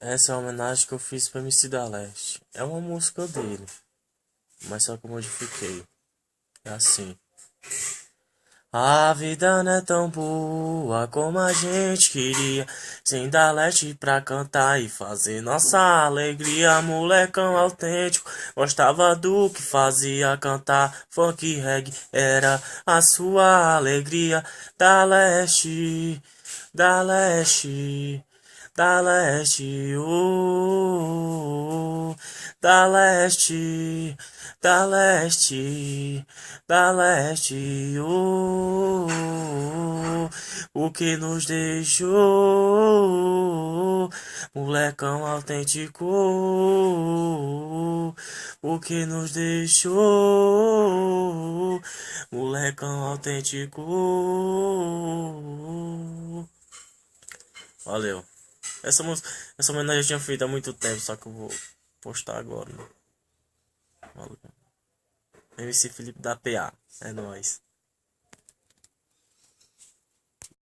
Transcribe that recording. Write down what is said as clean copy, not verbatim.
Essa é a homenagem que eu fiz pra MC da Leste. É uma música dele, mas só que eu modifiquei. É assim. A vida não é tão boa como a gente queria. Sem dar leste pra cantar e fazer nossa alegria. Molecão autêntico, gostava do que fazia. Cantar funk reggae era a sua alegria. Da leste, da leste. Da leste, da leste, da leste, da leste, o que nos deixou, molecão autêntico, o que nos deixou, molecão autêntico. Valeu. Essa homenagem eu tinha feito há muito tempo, só que eu vou postar agora, né? Valeu. MC Felipe da PA. É nóis.